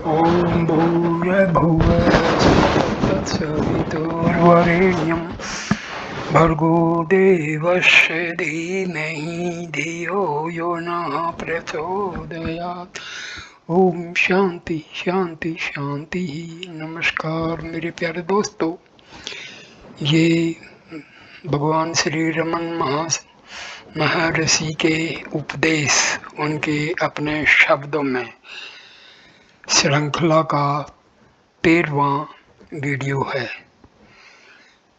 ॐ भूर्भुवः स्वः तत्सवितुर्वरेण्यं भर्गो देवस्य धीमहि धियो यो नः प्रचोदयात्। ओम शांति शांति शांति। नमस्कार मेरे प्यारे दोस्तों, ये भगवान श्री रमन महर्षि के उपदेश, उनके अपने शब्दों में श्रृंखला का 13वां वीडियो है।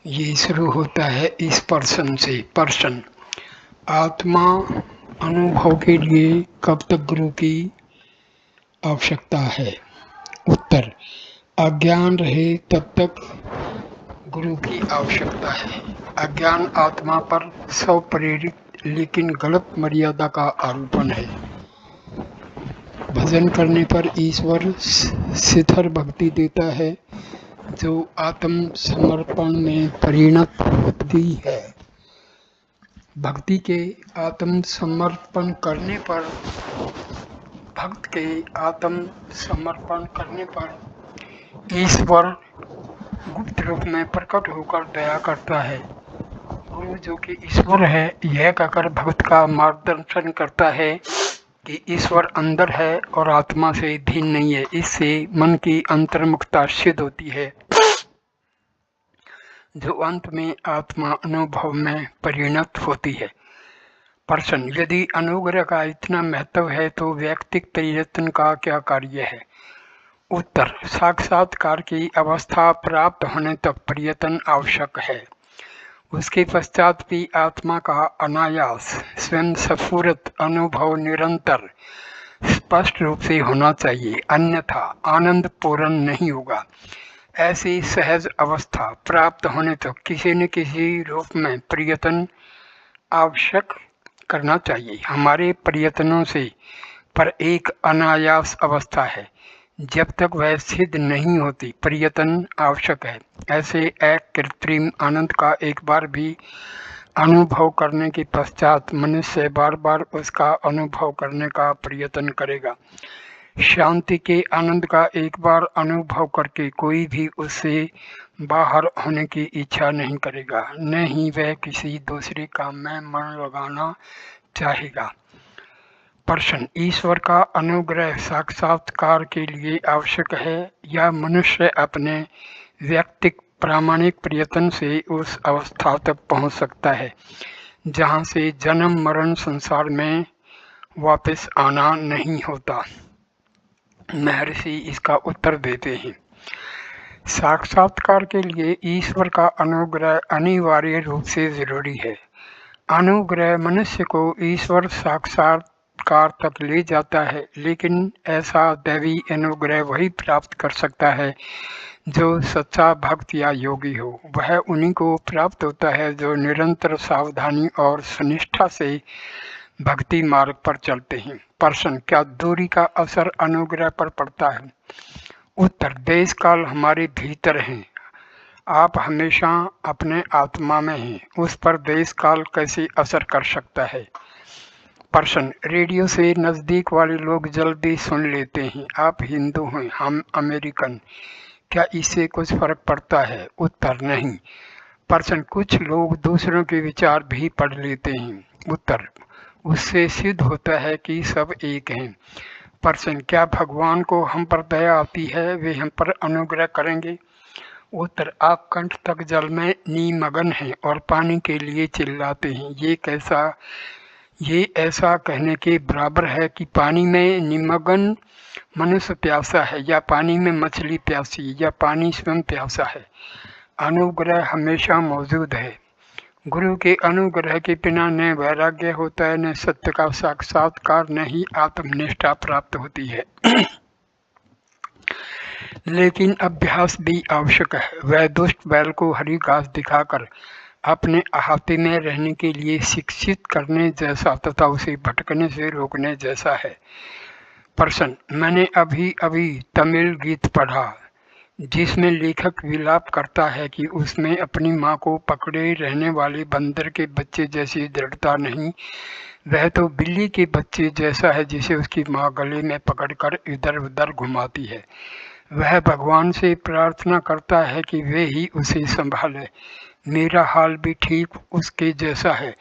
ये शुरू होता है इस पर्सन से। पर्सन, आत्मा अनुभव के लिए कब तक गुरु की आवश्यकता है? उत्तर, अज्ञान रहे तब तक गुरु की आवश्यकता है। अज्ञान आत्मा पर स्वप्रेरित लेकिन गलत मर्यादा का आरोपण है। भजन करने पर ईश्वर शिथिर भक्ति देता है जो आत्म समर्पण में परिणत होती है। भक्ति के आत्म समर्पण करने पर, भक्त के आत्म समर्पण करने पर ईश्वर गुप्त रूप में प्रकट होकर दया करता है। गुरु जो कि ईश्वर है, यह कहकर भक्त का मार्गदर्शन करता है कि ईश्वर अंदर है और आत्मा से भिन्न नहीं है। इससे मन की अंतर्मुखता सिद्ध होती है, जो अंत में आत्मा अनुभव में परिणत होती है। प्रश्न, यदि अनुग्रह का इतना महत्व है तो व्यक्तिगत प्रयत्न का क्या कार्य है? उत्तर, साक्षात्कार की अवस्था प्राप्त होने तक प्रयत्न आवश्यक है। उसके पश्चात भी आत्मा का अनायास स्वयं स्फुरत अनुभव निरंतर स्पष्ट रूप से होना चाहिए, अन्यथा आनंद पूर्ण नहीं होगा। ऐसी सहज अवस्था प्राप्त होने तक किसी न किसी रूप में प्रयत्न आवश्यक करना चाहिए। हमारे प्रयत्नों से पर एक अनायास अवस्था है, जब तक वह सिद्ध नहीं होती प्रयत्न आवश्यक है। ऐसे एक कृत्रिम आनंद का एक बार भी अनुभव करने के पश्चात मनुष्य बार बार उसका अनुभव करने का प्रयत्न करेगा। शांति के आनंद का एक बार अनुभव करके कोई भी उससे बाहर होने की इच्छा नहीं करेगा, न ही वह किसी दूसरे काम में मन लगाना चाहेगा। प्रश्न, ईश्वर का अनुग्रह साक्षात्कार के लिए आवश्यक है या मनुष्य अपने व्यक्तिगत प्रामाणिक प्रयत्न से उस अवस्था तक पहुंच सकता है जहां से जन्म मरण संसार में वापस आना नहीं होता? महर्षि इसका उत्तर देते हैं, साक्षात्कार के लिए ईश्वर का अनुग्रह अनिवार्य रूप से जरूरी है। अनुग्रह मनुष्य को ईश्वर साक्षात्कार तक ले जाता है, लेकिन ऐसा दैवी अनुग्रह वही प्राप्त कर सकता है जो सच्चा भक्त या योगी हो। वह उन्हीं को प्राप्त होता है जो निरंतर सावधानी और सुनिष्ठा से भक्ति मार्ग पर चलते हैं। प्रश्न, क्या दूरी का असर अनुग्रह पर पड़ता है? उत्तर, देश काल हमारे भीतर हैं। आप हमेशा अपने आत्मा में हैं, उस पर देश काल कैसे असर कर सकता है? प्रश्न, रेडियो से नज़दीक वाले लोग जल्दी सुन लेते हैं। आप हिंदू हैं, हम अमेरिकन, क्या इससे कुछ फर्क पड़ता है? उत्तर, नहीं। प्रश्न, कुछ लोग दूसरों के विचार भी पढ़ लेते हैं। उत्तर, उससे सिद्ध होता है कि सब एक हैं। प्रश्न, क्या भगवान को हम पर दया आती है, वे हम पर अनुग्रह करेंगे? उत्तर, आप कंठ तक जल में निमग्न हैं और पानी के लिए चिल्लाते हैं। ये ऐसा कहने के बराबर है कि पानी में निमग्न मनुष्य प्यासा है या पानी में मछली प्यासी या पानी स्वयं प्यासा है। अनुग्रह हमेशा मौजूद है। गुरु के अनुग्रह के बिना न वैराग्य होता है, न सत्य का साक्षात्कार, न ही आत्मनिष्ठा प्राप्त होती है। लेकिन अभ्यास भी आवश्यक है। वह दुष्ट बैल को हरी घास दिखाकर अपने अहाते में रहने के लिए शिक्षित करने जैसा तथा उसे भटकने से रोकने जैसा है। प्रश्न, मैंने अभी अभी तमिल गीत पढ़ा जिसमें लेखक विलाप करता है कि उसमें अपनी माँ को पकड़े रहने वाले बंदर के बच्चे जैसी दृढ़ता नहीं वह तो बिल्ली के बच्चे जैसा है जिसे उसकी माँ गले में पकड़कर इधर उधर घुमाती है। वह भगवान से प्रार्थना करता है कि वे ही उसे संभाले। मेरा हाल भी ठीक उसके जैसा है।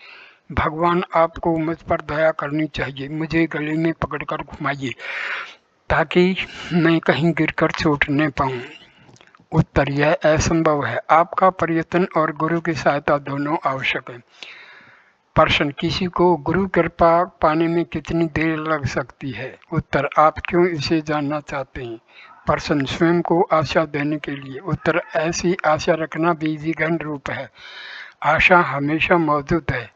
भगवान आपको मुझ पर दया करनी चाहिए, मुझे गले में पकड़कर घुमाइए ताकि मैं कहीं गिरकर चोट न पाऊं। उत्तर: यह असंभव है। आपका प्रयत्न और गुरु की सहायता दोनों आवश्यक है। प्रश्न: किसी को गुरु कृपा पाने में कितनी देर लग सकती है? उत्तर: आप क्यों इसे जानना चाहते हैं? प्रश्न: स्वयं को आशा देने के लिए। उत्तर: ऐसी आशा रखना भी विघ्न रूप है। आशा हमेशा मौजूद है,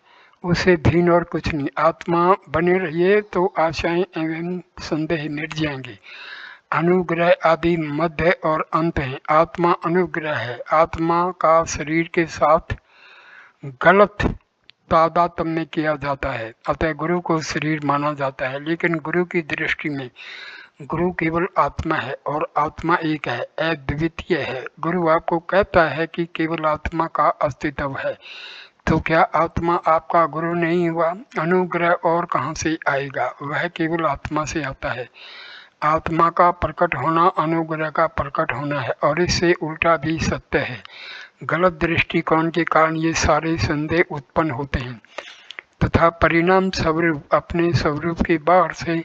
उससे भिन्न और कुछ नहीं। आत्मा बने रहिए तो आशाएं एवं संदेह मिट जाएंगे। अनुग्रह आदि मध्य और अंत है। आत्मा अनुग्रह है। आत्मा का शरीर के साथ गलत तादात्म्य किया जाता है, अतः गुरु को शरीर माना जाता है। लेकिन गुरु की दृष्टि में गुरु केवल आत्मा है और आत्मा एक है, अद्वितीय है। गुरु आपको कहता है कि केवल आत्मा का अस्तित्व है, तो क्या आत्मा आपका गुरु नहीं हुआ? अनुग्रह और कहाँ से आएगा? वह केवल आत्मा से आता है। आत्मा का प्रकट होना अनुग्रह का प्रकट होना है और इससे उल्टा भी सत्य है। गलत दृष्टिकोण के कारण ये सारे संदेह उत्पन्न होते हैं तथा परिणाम स्वरूप अपने स्वरूप के बाहर से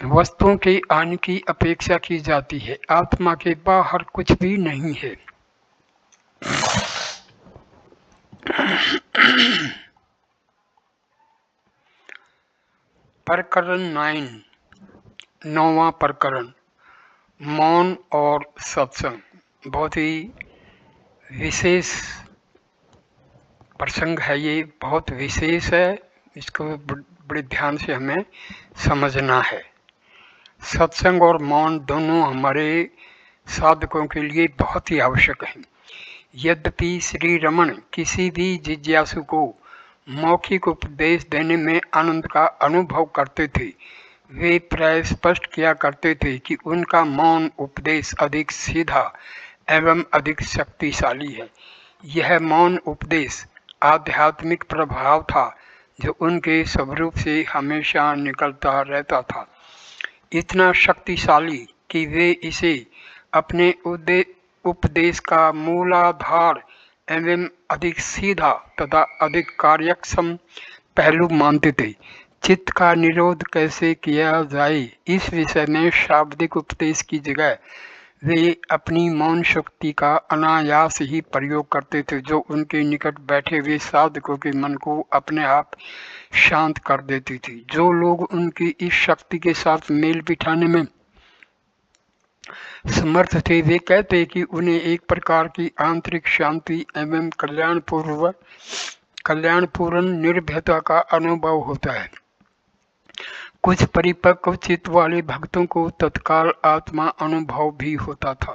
वस्तुओं के आने की अपेक्षा की जाती है। आत्मा के बाहर कुछ भी नहीं है। प्रकरण 9, 9वां प्रकरण, मौन और सत्संग। बहुत ही विशेष प्रसंग है, ये बहुत विशेष है, इसको बड़े ध्यान से हमें समझना है। सत्संग और मौन दोनों हमारे साधकों के लिए बहुत ही आवश्यक हैं। यद्यपि श्री रमण किसी भी जिज्ञासु को मौखिक उपदेश देने में आनंद का अनुभव करते थे, वे प्राय स्पष्ट किया करते थे कि उनका मौन उपदेश अधिक सीधा एवं अधिक शक्तिशाली है। यह मौन उपदेश आध्यात्मिक प्रभाव था जो उनके स्वरूप से हमेशा निकलता रहता था, इतना शक्तिशाली कि वे इसे अपने उपदेश का मूलाधार एवं अधिक सीधा तथा अधिक कार्यक्षम पहलू मानते थे। चित्त का निरोध कैसे किया जाए, इस विषय में शाब्दिक उपदेश की जगह वे अपनी मौन शक्ति का अनायास ही प्रयोग करते थे, जो उनके निकट बैठे हुए साधकों के मन को अपने आप शांत कर देती थी। जो लोग उनकी इस शक्ति के साथ मेल बिठाने में समर्थ थे, वे कहते कि उन्हें एक प्रकार की आंतरिक शांति एवं कल्याणपूर्ण निर्भयता का अनुभव होता है। कुछ परिपक्व चित्त वाले भक्तों को तत्काल आत्मा अनुभव भी होता था।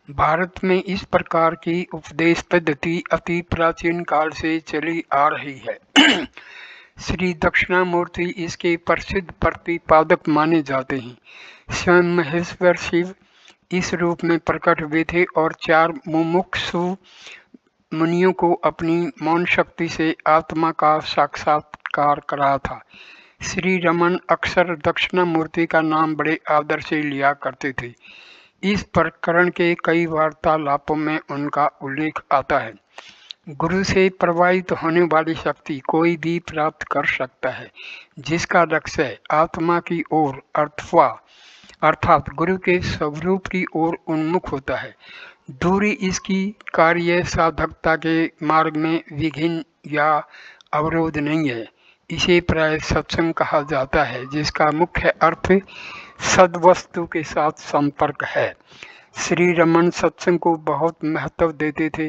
भारत में इस प्रकार की उपदेश पद्धति अति प्राचीन काल से चली आ रही है। श्री दक्षिणामूर्ति इसके प्रसिद्ध प्रतिपादक माने जाते हैं। स्वयं महेश्वर शिव इस रूप में प्रकट हुए थे और 4 मुमुक्षु मुनियों को अपनी मौन शक्ति से आत्मा का साक्षात्कार करा था। श्री रमन अक्सर दक्षिणामूर्ति का नाम बड़े आदर से लिया करते थे। इस प्रकरण के कई वार्तालापों में उनका उल्लेख आता है। गुरु से प्रवाहित होने वाली शक्ति कोई भी प्राप्त कर सकता है, जिसका लक्ष्य आत्मा की ओर अर्थात गुरु के स्वरूप की ओर उन्मुख होता है। दूरी इसकी कार्य साधकता के मार्ग में विघ्न या अवरोध नहीं है। इसे प्राय सत्संग कहा जाता है, जिसका मुख्य अर्थ सद्वस्तु के साथ संपर्क है। श्री रमन सत्संग को बहुत महत्व देते थे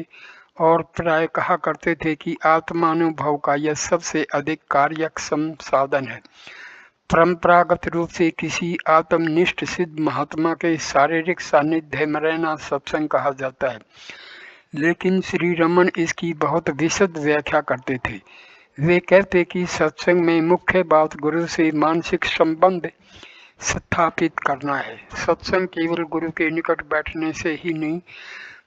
और प्राय कहा करते थे कि आत्मानुभव का यह सबसे अधिक कार्यक्षम साधन है। परंपरागत रूप से किसी आत्मनिष्ठ सिद्ध महात्मा के शारीरिक सानिध्य में रहना सत्संग कहा जाता है, लेकिन श्री रमन इसकी बहुत विशद व्याख्या करते थे। वे कहते कि सत्संग में मुख्य बात गुरु से मानसिक संबंध स्थापित करना है। सत्संग केवल गुरु के निकट बैठने से ही नहीं,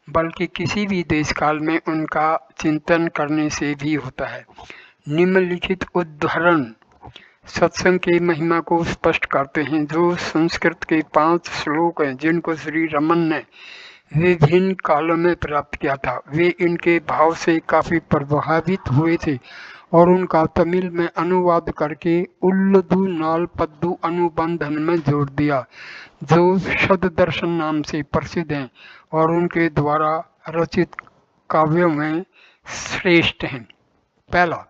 बल्कि किसी भी देश काल में उनका चिंतन करने से भी होता है। निम्नलिखित उदाहरण सत्संग की महिमा को स्पष्ट करते हैं। जो संस्कृत के 5 श्लोक हैं जिनको श्री रमन ने विभिन्न कालों में प्राप्त किया था, वे इनके भाव से काफी प्रभावित हुए थे और उनका तमिल में अनुवाद करके उल्लदु नाल पद्दु अनुबंधन में जोड़ दिया, जो सददर्शन नाम से प्रसिद्ध हैं और उनके द्वारा रचित काव्यों में श्रेष्ठ हैं। पहला,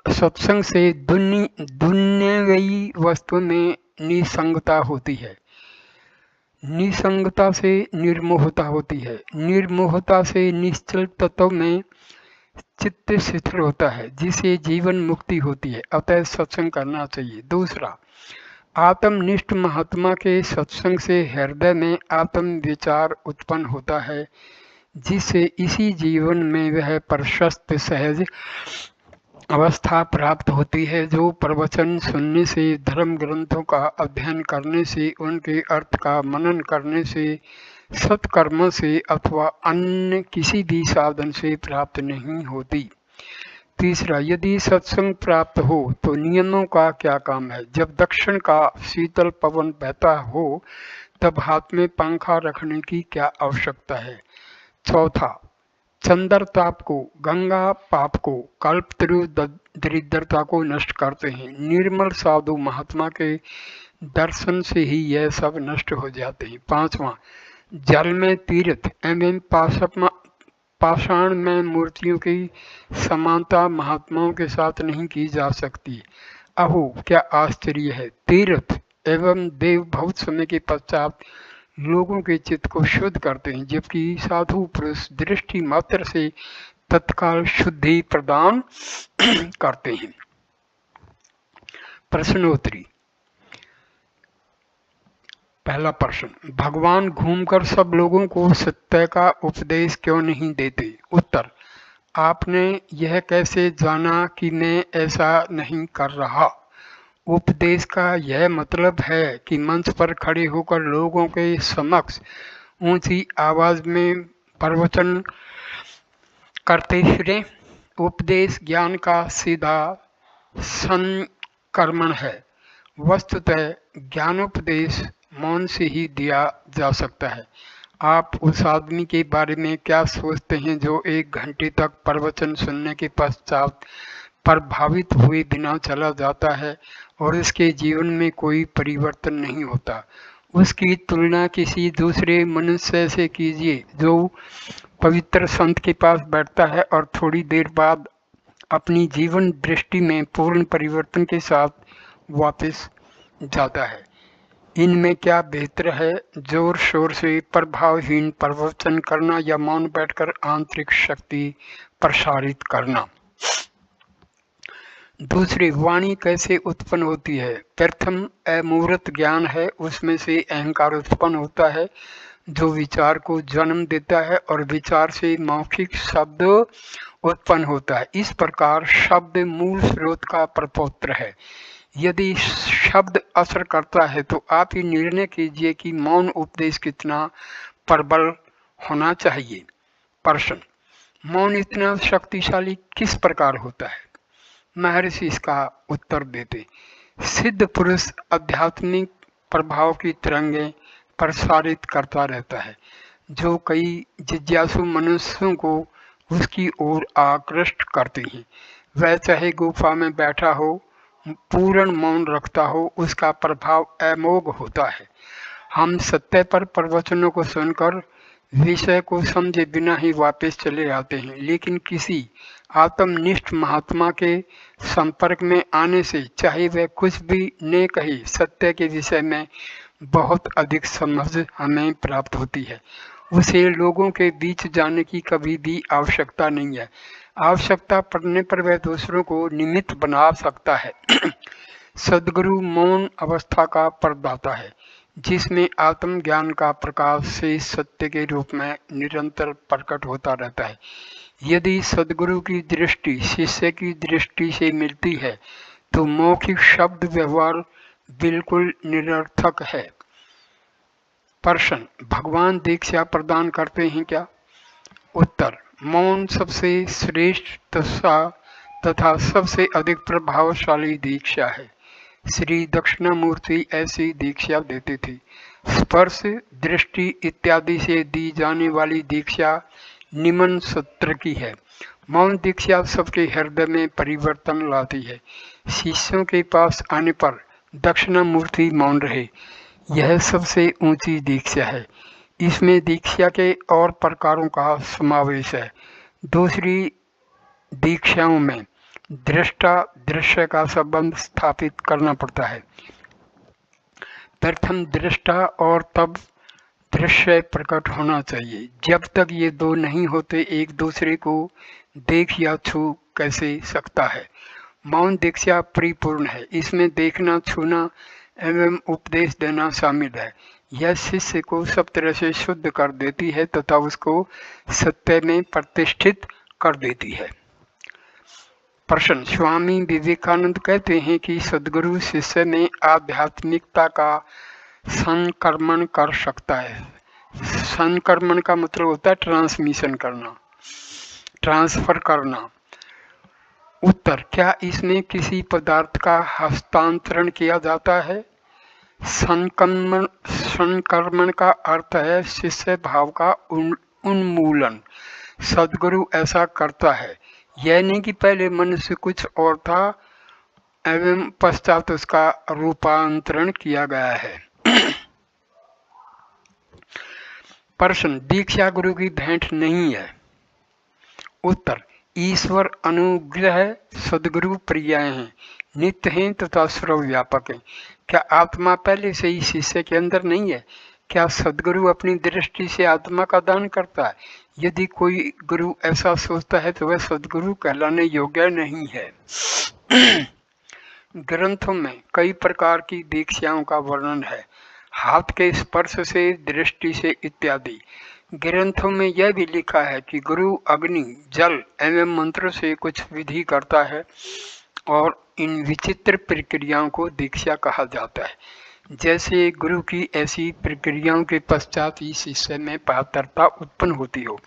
सत्संग से दुनियावी वस्तु में निसंगता होती है, निसंगता से निर्मोहता होती है, निर्मोहता से निश्चल तत्व में चित्त शिथिल होता है जिसे जीवन मुक्ति होती है। अतः सत्संग करना चाहिए। दूसरा, आत्मनिष्ठ महात्मा के सत्संग से हृदय में आत्म विचार उत्पन्न होता है जिससे इसी जीवन में वह प्रशस्त सहज अवस्था प्राप्त होती है जो प्रवचन सुनने से, धर्म ग्रंथों का अध्ययन करने से, उनके अर्थ का मनन करने से, सत्कर्म से अथवा अन्य किसी भी साधन से प्राप्त नहीं होती। तीसरा, यदि सत्संग प्राप्त हो तो नियमों का क्या काम है। जब दक्षिण का शीतल पवन बहता हो तब हाथ में पंखा रखने की क्या आवश्यकता है। चौथा, चंद्र ताप को, गंगा पाप को, कल्पतरु दरिद्रता को नष्ट करते हैं। निर्मल साधु महात्मा के दर्शन से ही यह सब नष्ट हो जाते हैं। पांचवा, जल में तीर्थ एवं पाषाण में मूर्तियों की समानता महात्माओं के साथ नहीं की जा सकती। अहो क्या आश्चर्य है, तीर्थ एवं देव बहुत समय के पश्चात लोगों के चित्त को शुद्ध करते हैं, जबकि साधु पुरुष दृष्टि मात्र से तत्काल शुद्धि प्रदान करते हैं। प्रश्नोत्तरी। पहला प्रश्न, भगवान घूमकर सब लोगों को सत्य का उपदेश क्यों नहीं देते। उत्तर, आपने यह कैसे जाना कि मैं ऐसा नहीं कर रहा। उपदेश का यह मतलब है कि मंच पर खड़े होकर लोगों के समक्ष ऊंची आवाज में प्रवचन करते फिरें। उपदेश ज्ञान का सीधा संक्रमण है। वस्तुतः ज्ञानोपदेश मौन से ही दिया जा सकता है। आप उस आदमी के बारे में क्या सोचते हैं जो 1 घंटे तक प्रवचन सुनने के पश्चात प्रभावित हुए बिना चला जाता है और उसके जीवन में कोई परिवर्तन नहीं होता। उसकी तुलना किसी दूसरे मनुष्य से कीजिए जो पवित्र संत के पास बैठता है और थोड़ी देर बाद अपनी जीवन दृष्टि में पूर्ण परिवर्तन के साथ वापस जाता है। इनमें क्या बेहतर है, जोर शोर से प्रभावहीन प्रवचन करना या मौन बैठकर आंतरिक शक्ति प्रसारित करना। दूसरी, वाणी कैसे उत्पन्न होती है। प्रथम अमूर्त ज्ञान है, उसमें से अहंकार उत्पन्न होता है जो विचार को जन्म देता है और विचार से मौखिक शब्द उत्पन्न होता है। इस प्रकार शब्द मूल स्रोत का प्रपौत्र है। यदि शब्द असर करता है तो आप ही निर्णय कीजिए कि मौन उपदेश कितना प्रबल होना चाहिए। प्रश्न, मौन इतना शक्तिशाली किस प्रकार होता है। महर्षि इसका उत्तर देते, सिद्ध पुरुष आध्यात्मिक प्रभाव की तरंगें प्रसारित करता रहता है जो कई जिज्ञासु मनुष्यों को उसकी ओर आकृष्ट करते हैं। वह चाहे गुफा में बैठा हो, पूर्ण मौन रखता हो, उसका प्रभाव अमोघ होता है। हम सत्य पर प्रवचनों को सुनकर विषय को समझे बिना ही वापस चले आते हैं, लेकिन किसी आत्मनिष्ठ महात्मा के संपर्क में आने से चाहे वह कुछ भी न कहे, सत्य के विषय में बहुत अधिक समझ हमें प्राप्त होती है। उसे लोगों के बीच जाने की कभी भी आवश्यकता नहीं है। आवश्यकता पड़ने पर वह दूसरों को निमित्त बना सकता है। सद्गुरु मौन अवस्था का प्रदाता है जिसमें आत्मज्ञान का प्रकाश से सत्य के रूप में निरंतर प्रकट होता रहता है। यदि सद्गुरु की दृष्टि शिष्य की दृष्टि से मिलती है तो मौखिक शब्द व्यवहार बिल्कुल निरर्थक है। प्रश्न, भगवान दीक्षा प्रदान करते हैं क्या। उत्तर, मौन सबसे श्रेष्ठ तथा सबसे अधिक प्रभावशाली दीक्षा है। श्री दक्षिणामूर्ति ऐसी दीक्षा देते थे। स्पर्श, दृष्टि इत्यादि से दी जाने वाली दीक्षा निम्न सत्र की है। मौन दीक्षा सबके हृदय में परिवर्तन लाती है। शिष्यों के पास आने पर दक्षिणामूर्ति मौन रहे। यह सबसे ऊंची दीक्षा है। इसमें दीक्षा के और प्रकारों का समावेश है। दूसरी दीक्षाओं में दृष्टा दृश्य का संबंध स्थापित करना पड़ता है। प्रथम दृष्टा और तब दृश्य प्रकट होना चाहिए। जब तक ये दो नहीं होते एक दूसरे को देख या छू कैसे सकता है। मौन दीक्षा परिपूर्ण है। इसमें देखना, छूना एवं उपदेश देना शामिल है। यह शिष्य को सब तरह से शुद्ध कर देती है तथा उसको सत्य में प्रतिष्ठित कर देती है। प्रश्न, स्वामी विवेकानंद कहते हैं कि सद्गुरु शिष्य में आध्यात्मिकता का संक्रमण कर सकता है। संक्रमण का मतलब होता है ट्रांसमिशन करना, ट्रांसफर करना। उत्तर, क्या इसमें किसी पदार्थ का हस्तांतरण किया जाता है? संक्रमण का अर्थ है शिष्य भाव का उन्मूलन। सद्गुरु ऐसा करता है। यह नहीं कि पहले मनुष्य कुछ और था एवं पश्चात उसका रूपांतरण किया गया है। प्रश्न, दीक्षा गुरु की भेंट नहीं है। उत्तर, ईश्वर अनुग्रह सद्गुरु पर्याय हैं, नित्य हैं तथा सर्वव्यापक हैं। क्या आत्मा पहले से ही शिष्य के अंदर नहीं है? क्या सद्गुरु अपनी दृष्टि से आत्मा का दान करता है? यदि कोई गुरु ऐसा सोचता है तो वह सद्गुरु कहलाने योग्य नहीं है। ग्रंथों में कई प्रकार की दीक्षाओं का वर्णन है। हाथ के स्पर्श से, दृष्टि से इत्यादि। ग्रंथों में यह भी लिखा है कि गुरु अग्नि, जल एवं मंत्र से कुछ विधि करता है और इन विचित्र प्रक्रियाओं को दीक्षा कहा जाता है। जैसे गुरु की ऐसी प्रक्रियाओं के पश्चात ही शिष्य में पात्रता उत्पन्न होती हो।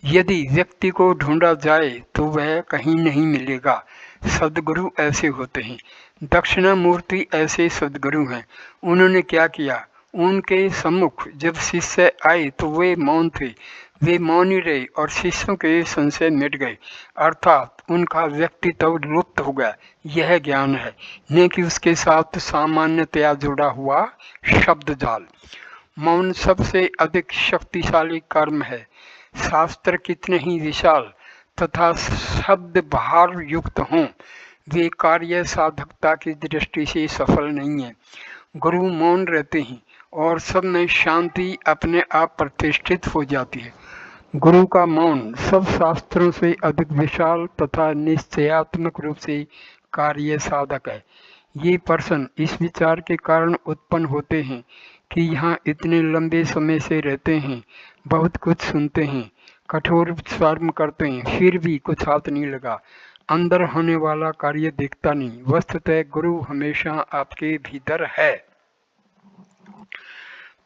यदि व्यक्ति को ढूंढा जाए तो वह कहीं नहीं मिलेगा। सद्गुरु ऐसे होते हैं। दक्षिणामूर्ति ऐसे सद्गुरु हैं। उन्होंने क्या किया? उनके सम्मुख जब शिष्य आए तो वे मौन थे। वे मौन ही रहे और शिष्यों के संशय मिट गए, अर्थात उनका व्यक्तित्व लुप्त हो गया। यह ज्ञान है, न कि उसके साथ सामान्यतया जुड़ा हुआ शब्द जाल। मौन सबसे अधिक शक्तिशाली कर्म है। शास्त्र कितने ही विशाल तथा शब्द भार युक्त हों, वे कार्य साधकता की दृष्टि से सफल नहीं है। गुरु मौन रहते हैं और सब में शांति अपने आप प्रतिष्ठित हो जाती है। गुरु का मौन सब शास्त्रों से अधिक विशाल तथा निश्चयात्मक रूप से कार्य साधक है। ये प्रश्न इस विचार के कारण उत्पन्न होते हैं कि यहाँ इतने लंबे समय से रहते हैं, बहुत कुछ सुनते हैं, कठोर श्रम करते हैं, फिर भी कुछ हाथ नहीं लगा। अंदर होने वाला कार्य दिखता नहीं। वस्तुतः गुरु हमेशा आपके भीतर है।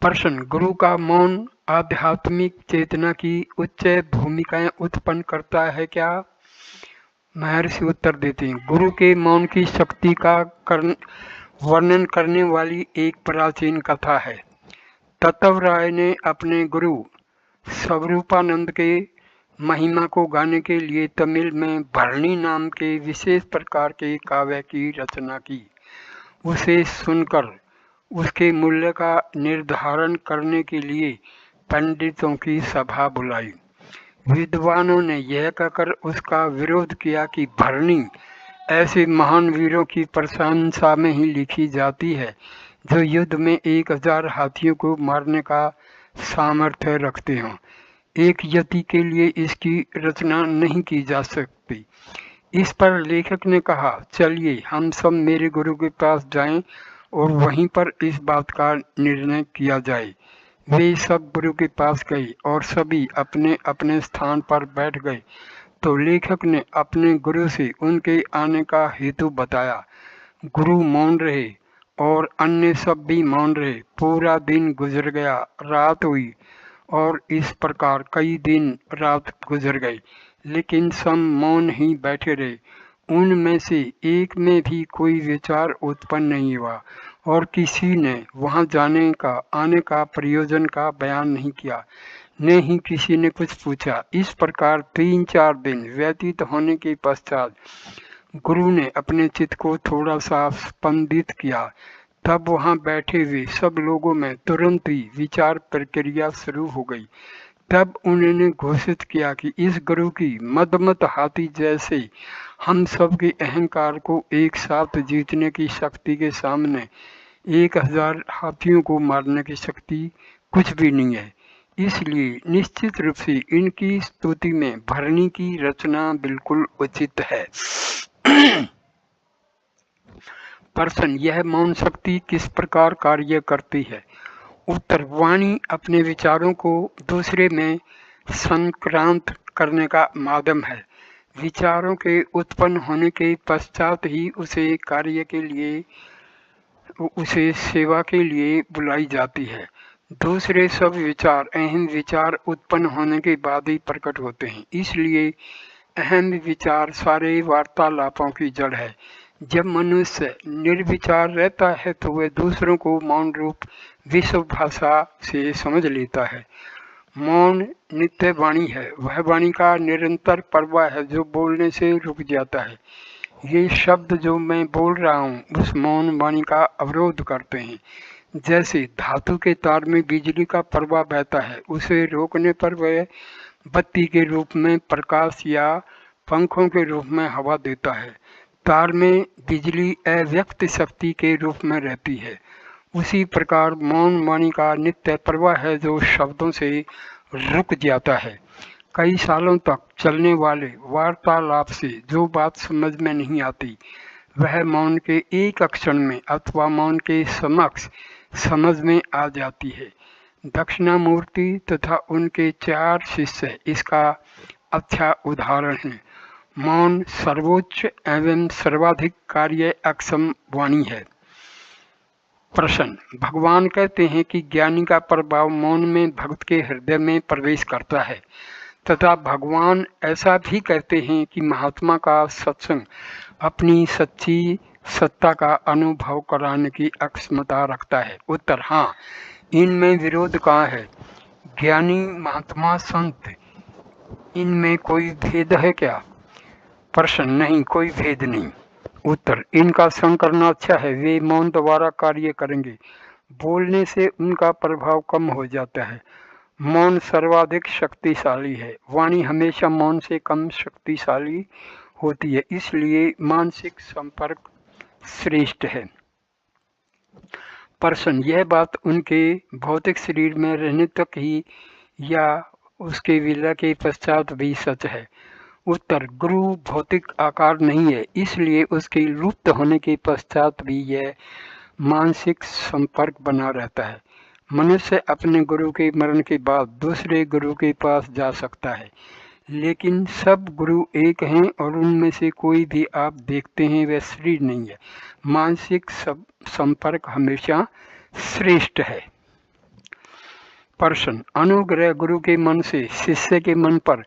प्रश्न, गुरु का मौन आध्यात्मिक चेतना की उच्च भूमिकाएं उत्पन्न करता है क्या? महर्षि उत्तर देते हैं, गुरु के मौन की शक्ति का वर्णन करने वाली एक प्राचीन कथा है। तत्व राय ने अपने गुरु स्वरूपानंद के महिमा को गाने के लिए तमिल में भरणी नाम के विशेष प्रकार के काव्य की रचना की। उसे सुनकर उसके मूल्य का निर्धारण करने के लिए पंडितों की सभा बुलाई। विद्वानों ने यह कहकर उसका विरोध किया कि भरणी ऐसे महान वीरों की प्रशंसा में ही लिखी जाती है जो युद्ध में 1000 हाथियों को मारने का सामर्थ्य रखते हों। एक यति के लिए इसकी रचना नहीं की जा सकती। इस पर लेखक ने कहा, चलिए हम सब मेरे गुरु के पास जाएं और वहीं पर इस बात का निर्णय किया जाए। वे सब गुरु के पास गए और सभी अपने अपने स्थान पर बैठ गए। तो लेखक ने अपने गुरु से उनके आने का हेतु बताया। गुरु मौन रहे और अन्य सब भी मौन रहे। पूरा दिन गुजर गया, रात हुई और इस प्रकार कई दिन रात गुजर गई, लेकिन सब मौन ही बैठे रहे। उनमें से एक में भी कोई विचार उत्पन्न नहीं हुआ और किसी ने वहां जाने का आने का प्रयोजन का बयान नहीं किया, न ही किसी ने कुछ पूछा। इस प्रकार 3-4 दिन व्यतीत होने के पश्चात गुरु ने अपने चित्त को थोड़ा सा स्पंदित किया। तब वहां बैठे हुए सब लोगों में तुरंत ही विचार प्रक्रिया शुरू हो गई। तब उन्होंने घोषित किया कि इस गुरु की मदमत हाथी जैसे हम सब के अहंकार को एक साथ जीतने की शक्ति के सामने 1000 हाथियों को मारने की शक्ति कुछ भी नहीं है। इसलिए निश्चित रूप से इनकी स्तुति में भरणी की रचना बिल्कुल उचित है। प्रश्न, यह मौन शक्ति किस प्रकार कार्य करती है? उत्तर, वाणी अपने विचारों को दूसरे में संक्रांत करने का माध्यम है। विचारों के उत्पन्न होने के पश्चात ही उसे सेवा के लिए बुलाई जाती है। दूसरे सब विचार अहम विचार उत्पन्न होने के बाद ही प्रकट होते हैं। इसलिए अहम विचार सारे वार्तालापों की जड़ है। जब मनुष्य निर्विचार रहता है तो वह दूसरों को मौन रूप विश्व भाषा से समझ लेता है। मौन नित्य वाणी है, वह वाणी का निरंतर प्रवाह है जो बोलने से रुक जाता है। ये शब्द जो मैं बोल रहा हूँ उस मौन वाणी का अवरोध करते हैं। जैसे धातु के तार में बिजली का प्रवाह बहता है, उसे रोकने पर वह बत्ती के रूप में प्रकाश या पंखों के रूप में हवा देता है। तार में बिजली अव्यक्त शक्ति के रूप में रहती है। उसी प्रकार मौन वाणी का नित्य प्रवाह है जो शब्दों से रुक जाता है। कई सालों तक चलने वाले वार्तालाप से जो बात समझ में नहीं आती वह मौन के एक क्षण में अथवा मौन के समक्ष समझ में आ जाती है। दक्षिणामूर्ति तथा उनके 4 शिष्य इसका अच्छा उदाहरण है। मौन सर्वोच्च एवं सर्वाधिक कार्य अक्षम वाणी है। प्रश्न, भगवान कहते हैं कि ज्ञानी का प्रभाव मौन में भक्त के हृदय में प्रवेश करता है तथा भगवान ऐसा भी कहते हैं कि महात्मा का सत्संग अपनी सच्ची सत्ता का अनुभव कराने की अक्षमता रखता है। उत्तर, हाँ, इनमें विरोध कहाँ है? ज्ञानी महात्मा संत इनमें कोई भेद है क्या? प्रश्न, नहीं, कोई भेद नहीं। उत्तर, इनका संग करना अच्छा है। वे मौन द्वारा कार्य करेंगे, बोलने से उनका प्रभाव कम हो जाता है। मौन सर्वाधिक शक्तिशाली है। वाणी हमेशा मौन से कम शक्तिशाली होती है, इसलिए मानसिक संपर्क श्रेष्ठ है। प्रश्न, यह बात उनके भौतिक शरीर में रहने तक ही या उसके विलय के पश्चात भी सच है? उत्तर, गुरु भौतिक आकार नहीं है, इसलिए उसके लुप्त होने के पश्चात भी यह मानसिक संपर्क बना रहता है। मनुष्य अपने गुरु के मरण के बाद दूसरे गुरु के पास जा सकता है, लेकिन सब गुरु एक हैं और उनमें से कोई भी आप देखते हैं वह शरीर नहीं है। मानसिक संपर्क हमेशा श्रेष्ठ है। प्रश्न, अनुग्रह गुरु के मन से शिष्य के मन पर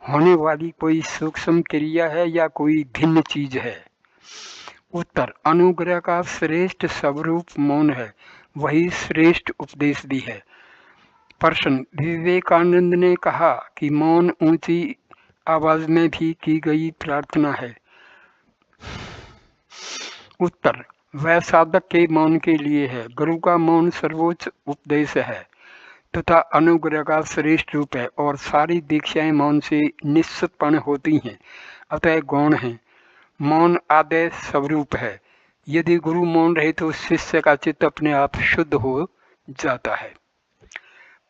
होने वाली कोई सूक्ष्म क्रिया है या कोई भिन्न चीज है? उत्तर, अनुग्रह का श्रेष्ठ स्वरूप मौन है, वही श्रेष्ठ उपदेश भी है। प्रश्न, विवेकानंद ने कहा कि मौन ऊंची आवाज में भी की गई प्रार्थना है। उत्तर, वह साधक के मौन के लिए है। गुरु का मौन सर्वोच्च उपदेश है तथा अनुग्रह का श्रेष्ठ रूप है और सारी दीक्षाएं मौन से निष्पन्न होती हैं, अतः गौण है। मौन आदय स्वरूप है। यदि गुरु मौन रहे तो शिष्य का चित्त अपने आप शुद्ध हो जाता है।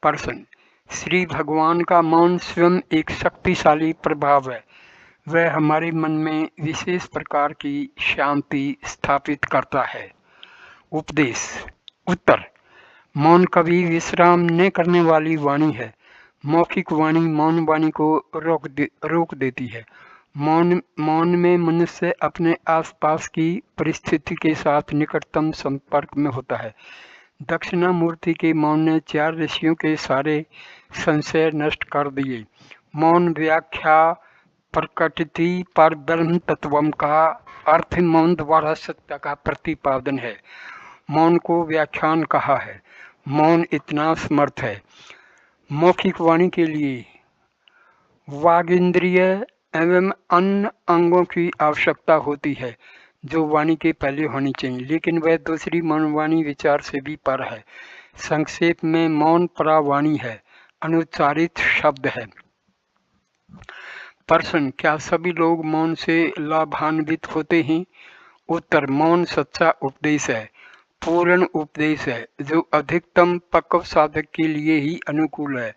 प्रश्न, श्री भगवान का मौन स्वयं एक शक्तिशाली प्रभाव है। वह हमारे मन में विशेष प्रकार की शांति स्थापित करता है। उपदेश। उत्तर, मौन कभी विश्राम न करने वाली वाणी है। मौखिक वाणी मौन वाणी को रोक देती है। मौन में मनुष्य अपने आसपास की परिस्थिति के साथ निकटतम संपर्क में होता है। दक्षिणामूर्ति के मौन ने 4 ऋषियों के सारे संशय नष्ट कर दिए। मौन व्याख्या प्रकटति पर ब्रह्म तत्वम का अर्थ मौन द्वारा सत्य का प्रतिपादन है। मौन को व्याख्यान कहा है। मौन इतना समर्थ है। मौखिक वाणी के लिए वागिंद्रिय एवं अन्य अंगों की आवश्यकता होती है जो वाणी के पहले होनी चाहिए, लेकिन वह दूसरी मनोवाणी विचार से भी पर है। संक्षेप में मौन परावाणी है, अनुच्चारित शब्द है। प्रश्न, क्या सभी लोग मौन से लाभान्वित होते हैं? उत्तर, मौन सच्चा उपदेश है, पूर्ण उपदेश है, जो अधिकतम पक्व साधक के लिए ही अनुकूल है।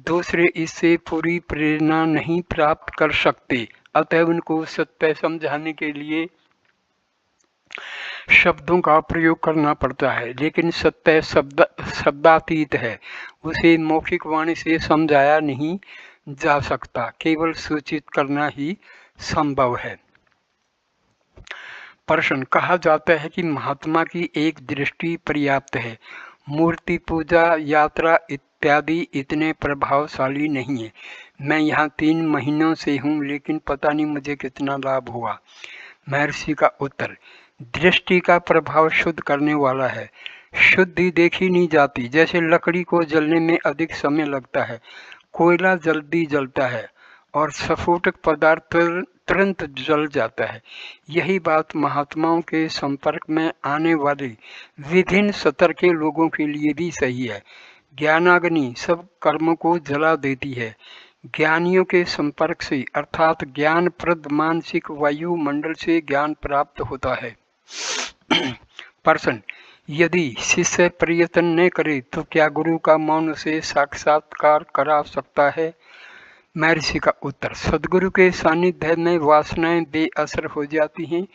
दूसरे इससे पूरी प्रेरणा नहीं प्राप्त कर सकते, अतः उनको सत्य समझाने के लिए शब्दों का प्रयोग करना पड़ता है। लेकिन सत्य शब्दातीत है, उसे मौखिक वाणी से समझाया नहीं जा सकता, केवल सूचित करना ही संभव है। प्रश्न, कहा जाता है कि महात्मा की एक दृष्टि पर्याप्त है, मूर्ति पूजा यात्रा इत्यादि इतने प्रभावशाली नहीं है। मैं यहाँ 3 महीनों से हूँ, लेकिन पता नहीं मुझे कितना लाभ हुआ। महर्षि का उत्तर, दृष्टि का प्रभाव शुद्ध करने वाला है। शुद्धि देखी नहीं जाती। जैसे लकड़ी को जलने में अधिक समय लगता है, कोयला जल्दी जलता है और स्फोटक पदार्थ तुरंत जल जाता है। यही बात महात्माओं के संपर्क में आने वाले विभिन्न स्तर के लोगों के लिए भी सही है। ज्ञानाग्नि सब कर्मों को जला देती है। ज्ञानियों के संपर्क से अर्थात ज्ञानप्रद मानसिक वायुमंडल से ज्ञान प्राप्त होता है। प्रश्न, यदि शिष्य प्रयत्न न करे तो क्या गुरु का मौन उसे साक्षात्कार करा सकता है? महर्षि का उत्तर, सद्गुरु के सानिध्य में वासनाएं बेअसर हो जाती हैं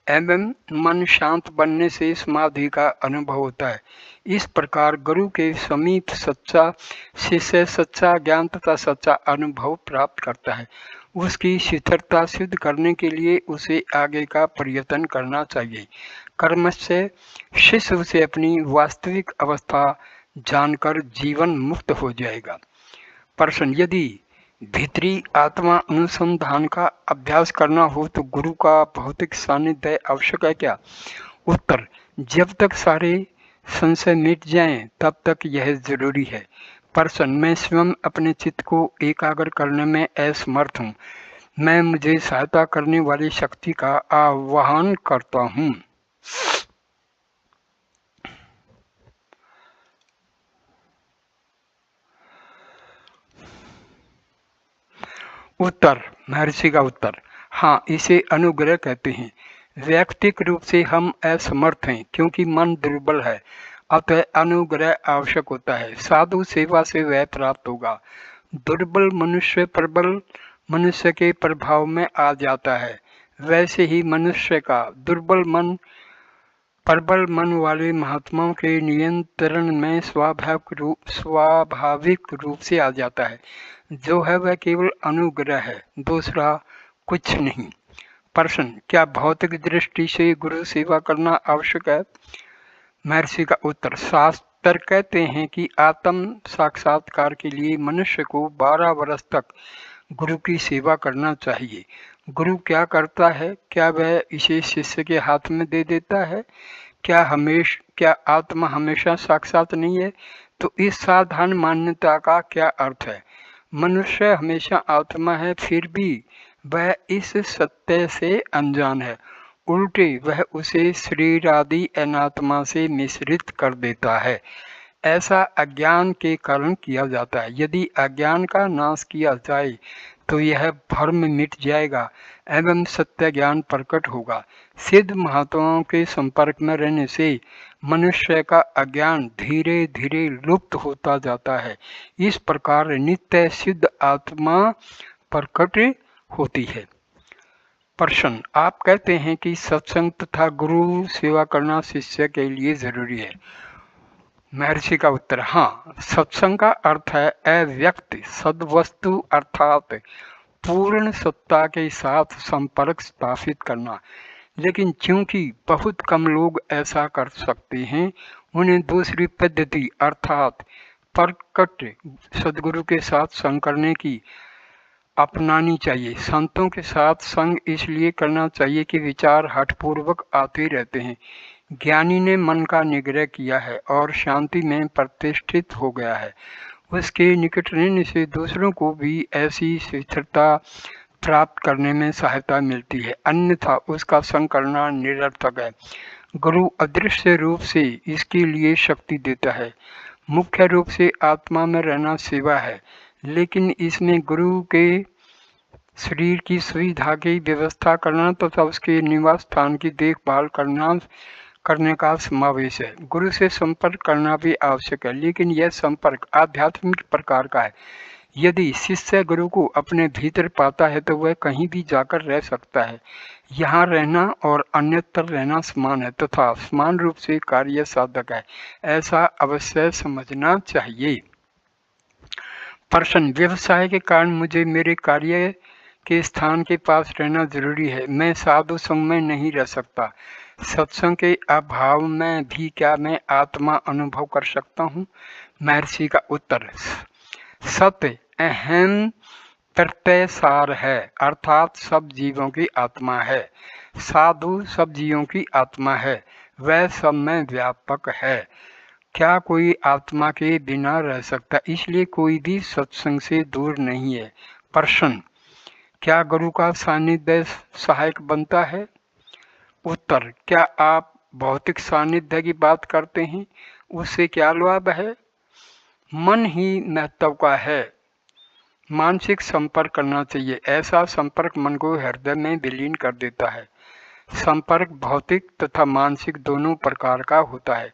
एवं मन शांत बनने से समाधि का अनुभव होता है। इस प्रकार गुरु के समीप सच्चा शिष्य सच्चा ज्ञान तथा सच्चा अनुभव प्राप्त करता है। उसकी शिथिलता सिद्ध करने के लिए उसे आगे का प्रयत्न करना चाहिए। कर्म से शिष्य उसे अपनी वास्तविक अवस्था जानकर जीवन मुक्त हो जाएगा। प्रश्न, यदि भीतरी आत्मा अनुसंधान का अभ्यास करना हो तो गुरु का भौतिक सानिध्य आवश्यक है क्या? उत्तर, जब तक सारे संशय मिट जाएं तब तक यह जरूरी है। प्रश्न, मैं स्वयं अपने चित्त को एकाग्र करने में असमर्थ हूँ। मैं मुझे सहायता करने वाली शक्ति का आह्वान करता हूँ। उत्तर, महर्षि का उत्तर, हाँ, इसे अनुग्रह कहते हैं। वैयक्तिक रूप से हम असमर्थ हैं क्योंकि मन दुर्बल है, अतः अनुग्रह आवश्यक होता है। साधु सेवा से वह प्राप्त होगा। दुर्बल मनुष्य प्रबल मनुष्य के प्रभाव में आ जाता है, वैसे ही मनुष्य का दुर्बल मन प्रबल मन वाले महात्माओं के नियंत्रण में स्वाभाविक रूप से आ जाता है। जो है वह केवल अनुग्रह है, दूसरा कुछ नहीं। प्रश्न, क्या भौतिक दृष्टि से गुरु सेवा करना आवश्यक है? महर्षि का उत्तर, शास्त्र कहते हैं कि आत्म साक्षात्कार के लिए मनुष्य को 12 वर्ष तक गुरु की सेवा करना चाहिए। गुरु क्या करता है? क्या वह इसे शिष्य के हाथ में दे देता है? क्या आत्मा हमेशा साक्षात नहीं है? तो इस साधारण मान्यता का क्या अर्थ है? मनुष्य हमेशा आत्मा है, फिर भी वह इस सत्य से अनजान है। उल्टे वह उसे शरीर आदि अनात्मा से मिश्रित कर देता है। ऐसा अज्ञान के कारण किया जाता है। यदि अज्ञान का नाश किया जाए तो यह भ्रम मिट जाएगा एवं सत्य ज्ञान प्रकट होगा। सिद्ध महात्माओं के संपर्क में रहने से मनुष्य का अज्ञान धीरे धीरे लुप्त होता जाता है। इस प्रकार नित्य सिद्ध आत्मा प्रकट होती है। प्रश्न, आप कहते हैं कि सत्संग तथा गुरु सेवा करना शिष्य के लिए जरूरी है। महर्षि का उत्तर, हाँ, सत्संग का अर्थ है अव्यक्त सद्वस्तु अर्थात पूर्ण सत्ता के साथ संपर्क स्थापित करना। लेकिन चूंकि बहुत कम लोग ऐसा कर सकते हैं, उन्हें दूसरी पद्धति अर्थात प्रकट सद्गुरु के साथ संग करने की अपनानी चाहिए। संतों के साथ संग इसलिए करना चाहिए कि विचार हठपूर्वक आते रहते हैं। ज्ञानी ने मन का निग्रह किया है और शांति में प्रतिष्ठित हो गया है। उसके निकट रहने से दूसरों को भी ऐसी स्थिरता प्राप्त करने में सहायता मिलती है, अन्यथा उसका संग करना निरर्थक है। गुरु अदृश्य रूप से इसके लिए शक्ति देता है। मुख्य रूप से आत्मा में रहना सेवा है, लेकिन इसमें गुरु के शरीर की सुविधा की व्यवस्था करना तथा उसके निवास स्थान की देखभाल करने का समावेश है। गुरु से संपर्क करना भी आवश्यक है, लेकिन यह संपर्क आध्यात्मिक प्रकार का है। यदि शिष्य गुरु को अपने भीतर पाता है तो वह कहीं भी जाकर रह सकता है। यहाँ रहना और अन्यत्र रहना समान है तथा समान रूप से कार्य साधक है, ऐसा अवश्य समझना चाहिए। प्रश्न: व्यवसाय के कारण मुझे मेरे कार्य के स्थान के पास रहना जरूरी है। मैं साधु संग में नहीं रह सकता। सत्संग के अभाव में भी क्या मैं आत्मा अनुभव कर सकता हूँ? महर्षि का उत्तर: सत्य अहम प्रत्यय सार है, अर्थात सब जीवों की आत्मा है। साधु सब जीवों की आत्मा है, वह सब में व्यापक है। क्या कोई आत्मा के बिना रह सकता? इसलिए कोई भी सत्संग से दूर नहीं है। प्रश्न: क्या गुरु का सानिध्य सहायक बनता है? उत्तर: क्या आप भौतिक सानिध्य की बात करते हैं? उससे क्या लाभ है? मन ही महत्व का है। मानसिक संपर्क करना चाहिए। ऐसा संपर्क मन को हृदय में विलीन कर देता है। संपर्क भौतिक तथा मानसिक दोनों प्रकार का होता है।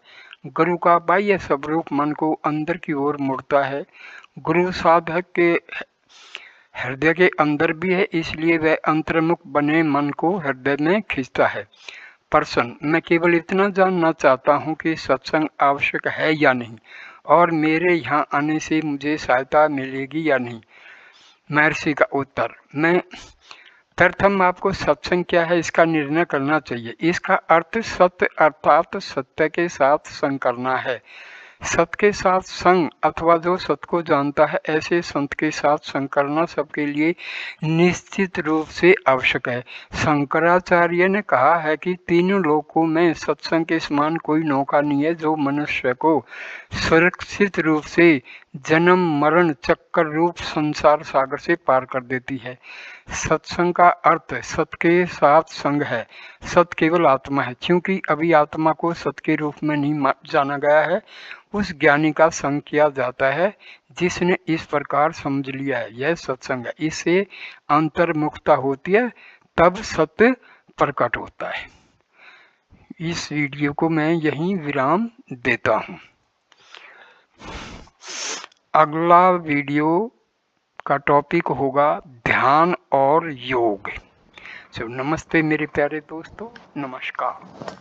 गुरु का बाह्य स्वरूप मन को अंदर की ओर मुड़ता है। गुरु साधक के हृदय के अंदर भी है, इसलिए वह अंतर्मुख बने मन को हृदय में खींचता है। प्रश्न: मैं केवल इतना जानना चाहता हूँ कि सत्संग आवश्यक है या नहीं, और मेरे यहाँ आने से मुझे सहायता मिलेगी या नहीं? महर्षि का उत्तर: मैं प्रथम आपको सत्संग क्या है इसका निर्णय करना चाहिए। इसका अर्थ सत्य अर्थात सत्य के साथ संग करना है। सत्य के साथ संग अथवा जो सत्य को जानता है, ऐसे संत के साथ संग करना सबके लिए निश्चित रूप से आवश्यक है। शंकराचार्य ने कहा है कि तीनों लोकों में सत्संग के समान कोई नौका नहीं है जो मनुष्य को सुरक्षित रूप से जन्म मरण चक्कर रूप संसार सागर से पार कर देती है। सत्संग का अर्थ सत्य के साथ संग है। सत्य केवल आत्मा है। क्योंकि अभी आत्मा को सत्य के रूप में नहीं जाना गया है, उस ज्ञानी का संग किया जाता है जिसने इस प्रकार समझ लिया है। यह सत्संग है। इससे अंतर्मुखता होती है, तब सत्य प्रकट होता है। इस वीडियो को मैं यहीं विराम देता हूँ। अगला वीडियो का टॉपिक होगा ध्यान और योग। नमस्ते मेरे प्यारे दोस्तों, नमस्कार।